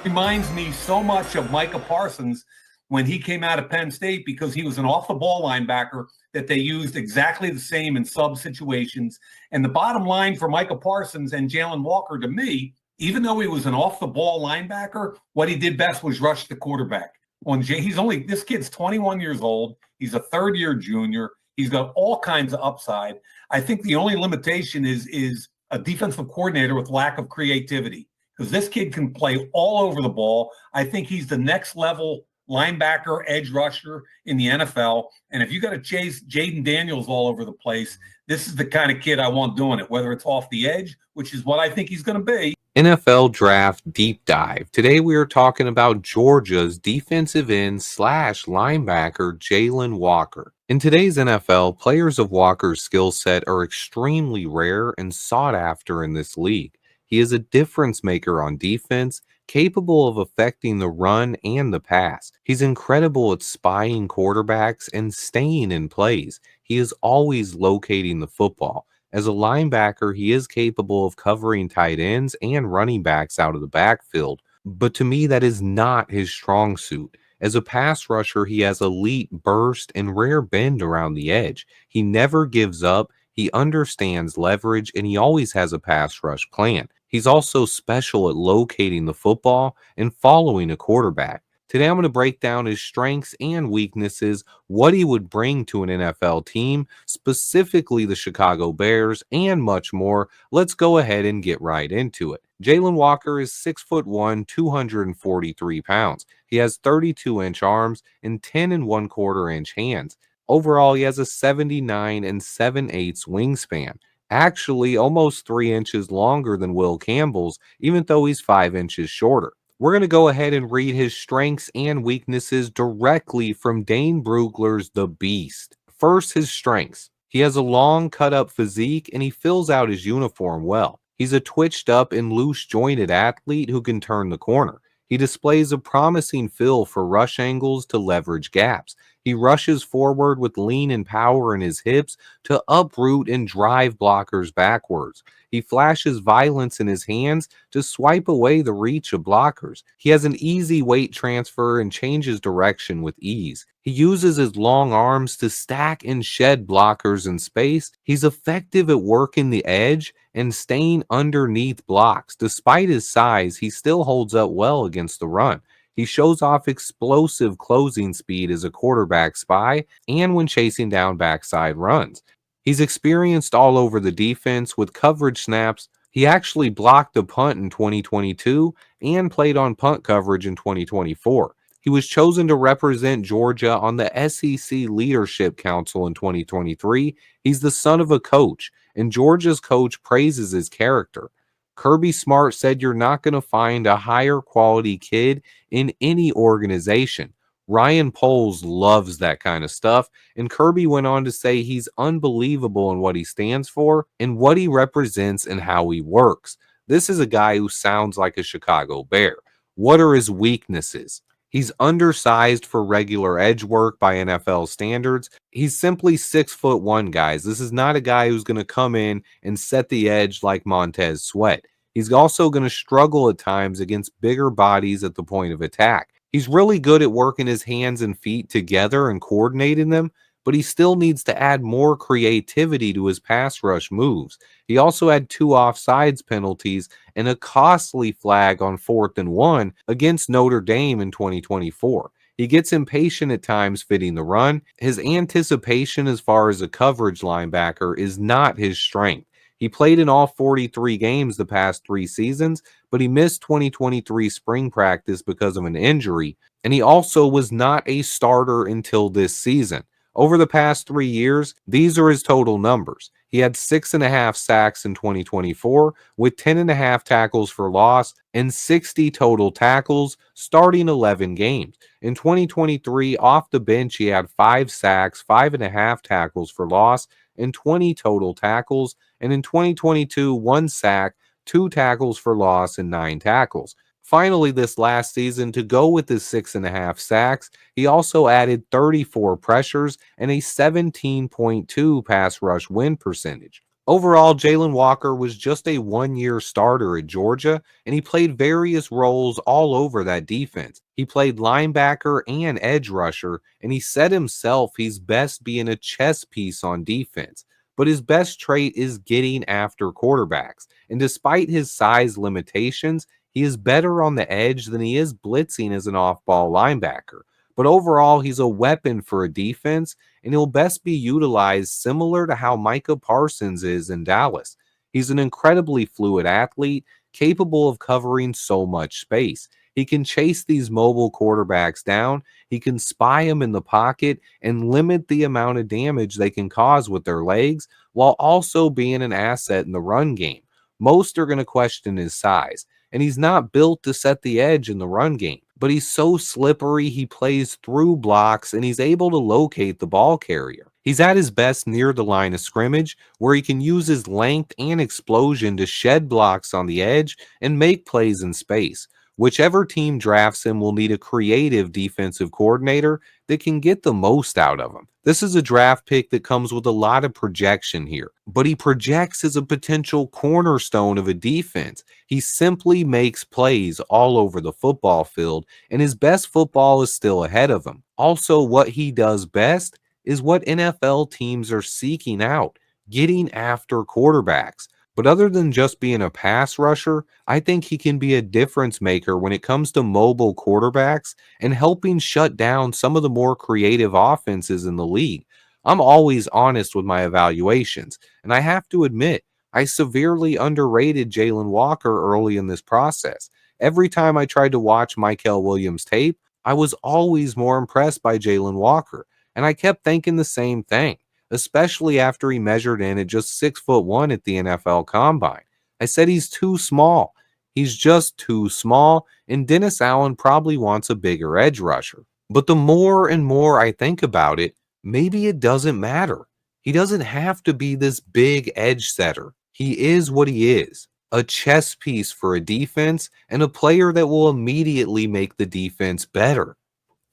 Reminds me so much of Micah Parsons when he came out of Penn State because he was an off the ball linebacker that they used exactly the same in sub situations. And the bottom line for Micah Parsons and Jalon Walker to me, even though he was an off the ball linebacker, what he did best was rush the quarterback. This kid's 21 years old. He's a third year junior. He's got all kinds of upside. I think the only limitation is a defensive coordinator with lack of creativity because this kid can play all over the ball. I think he's the next level linebacker, edge rusher in the NFL. And if you got to chase Jaden Daniels all over the place, this is the kind of kid I want doing it, whether it's off the edge, which is what I think he's going to be. NFL Draft Deep Dive. Today we are talking about Georgia's defensive end slash linebacker Jalon Walker. In today's NFL, players of Walker's skill set are extremely rare and sought after in this league. He is a difference maker on defense, capable of affecting the run and the pass. He's incredible at spying quarterbacks and staying in plays. He is always locating the football. As a linebacker, he is capable of covering tight ends and running backs out of the backfield, but to me, that is not his strong suit. As a pass rusher, he has elite burst and rare bend around the edge. He never gives up, he understands leverage, and he always has a pass rush plan. He's also special at locating the football and following a quarterback. Today, I'm going to break down his strengths and weaknesses, what he would bring to an NFL team, specifically the Chicago Bears, and much more. Let's go ahead and get right into it. Jalon Walker is 6'1", 243 pounds. He has 32-inch arms and 10 and 1/4 inch hands. Overall, he has a 79 and 7/8 wingspan. Actually, almost 3 inches longer than Will Campbell's, even though he's 5 inches shorter. We're going to go ahead and read his strengths and weaknesses directly from Dane Brugler's The Beast. First, his strengths. He has a long, cut-up physique, and he fills out his uniform well. He's a twitched-up and loose-jointed athlete who can turn the corner. He displays a promising feel for rush angles to leverage gaps. He rushes forward with lean and power in his hips to uproot and drive blockers backwards. He flashes violence in his hands to swipe away the reach of blockers. He has an easy weight transfer and changes direction with ease. He uses his long arms to stack and shed blockers in space. He's effective at working the edge and staying underneath blocks. Despite his size, he still holds up well against the run. He shows off explosive closing speed as a quarterback spy and when chasing down backside runs. He's experienced all over the defense with coverage snaps. He actually blocked a punt in 2022 and played on punt coverage in 2024. He was chosen to represent Georgia on the SEC Leadership Council in 2023. He's the son of a coach, and Georgia's coach praises his character. Kirby Smart said you're not going to find a higher quality kid in any organization. Ryan Poles loves that kind of stuff, and Kirby went on to say he's unbelievable in what he stands for and what he represents and how he works. This is a guy who sounds like a Chicago Bear. What are his weaknesses? He's undersized for regular edge work by NFL standards. He's simply 6'1", guys. This is not a guy who's going to come in and set the edge like Montez Sweat. He's also going to struggle at times against bigger bodies at the point of attack. He's really good at working his hands and feet together and coordinating them, but he still needs to add more creativity to his pass rush moves. He also had 2 offsides penalties and a costly flag on 4th and 1 against Notre Dame in 2024. He gets impatient at times fitting the run. His anticipation as far as a coverage linebacker is not his strength. He played in all 43 games the past 3 seasons, but he missed 2023 spring practice because of an injury, and he also was not a starter until this season. Over the past 3 years, these are his total numbers. He had 6.5 sacks in 2024 with 10.5 tackles for loss and 60 total tackles starting 11 games. In 2023, off the bench, he had 5 sacks, 5.5 tackles for loss, and 20 total tackles. And in 2022, 1 sack, 2 tackles for loss, and 9 tackles. Finally, this last season, to go with his 6.5 sacks, he also added 34 pressures and a 17.2 pass rush win percentage. Overall, Jalon Walker was just a 1-year starter at Georgia, and he played various roles all over that defense. He played linebacker and edge rusher, and he said himself he's best being a chess piece on defense. But his best trait is getting after quarterbacks. And despite his size limitations, he is better on the edge than he is blitzing as an off ball linebacker. But overall, he's a weapon for a defense, and he'll best be utilized similar to how Micah Parsons is in Dallas. He's an incredibly fluid athlete, capable of covering so much space. He can chase these mobile quarterbacks down, he can spy them in the pocket, and limit the amount of damage they can cause with their legs, while also being an asset in the run game. Most are going to question his size, and he's not built to set the edge in the run game. But he's so slippery, he plays through blocks, and he's able to locate the ball carrier. He's at his best near the line of scrimmage, where he can use his length and explosion to shed blocks on the edge and make plays in space. Whichever team drafts him will need a creative defensive coordinator that can get the most out of him. This is a draft pick that comes with a lot of projection here, but he projects as a potential cornerstone of a defense. He simply makes plays all over the football field, and his best football is still ahead of him. Also, what he does best is what NFL teams are seeking out, getting after quarterbacks. But other than just being a pass rusher, I think he can be a difference maker when it comes to mobile quarterbacks and helping shut down some of the more creative offenses in the league. I'm always honest with my evaluations, and I have to admit, I severely underrated Jalon Walker early in this process. Every time I tried to watch Mykel Williams tape, I was always more impressed by Jalon Walker, and I kept thinking the same thing, especially after he measured in at just 6'1" at the NFL Combine. I said he's too small. He's just too small, and Dennis Allen probably wants a bigger edge rusher. But the more and more I think about it, maybe it doesn't matter. He doesn't have to be this big edge setter. He is what he is, a chess piece for a defense and a player that will immediately make the defense better.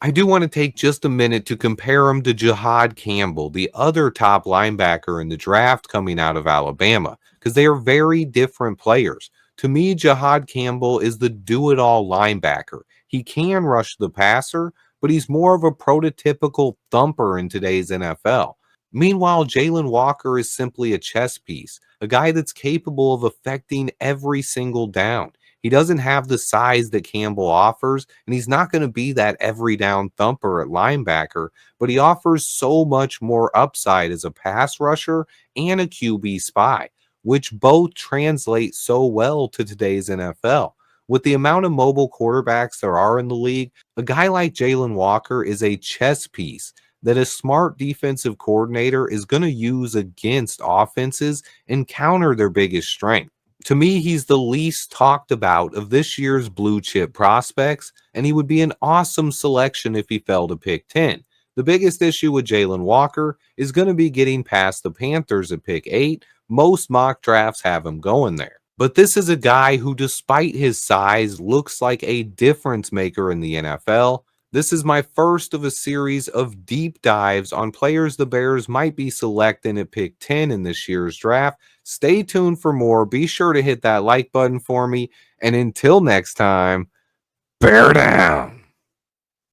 I do want to take just a minute to compare him to Jahad Campbell, the other top linebacker in the draft coming out of Alabama, because they are very different players. To me, Jahad Campbell is the do-it-all linebacker. He can rush the passer, but he's more of a prototypical thumper in today's NFL. Meanwhile, Jalon Walker is simply a chess piece, a guy that's capable of affecting every single down. He doesn't have the size that Campbell offers, and he's not going to be that every down thumper at linebacker, but he offers so much more upside as a pass rusher and a QB spy, which both translate so well to today's NFL. With the amount of mobile quarterbacks there are in the league, a guy like Jalon Walker is a chess piece that a smart defensive coordinator is going to use against offenses and counter their biggest strength. To me, he's the least talked about of this year's blue chip prospects, and he would be an awesome selection if he fell to pick 10. The biggest issue with Jalon Walker is going to be getting past the Panthers at pick 8. Most mock drafts have him going there. But this is a guy who, despite his size, looks like a difference maker in the NFL. This is my first of a series of deep dives on players the Bears might be selecting at pick 10 in this year's draft. Stay tuned for more. Be sure to hit that like button for me. And until next time, bear down.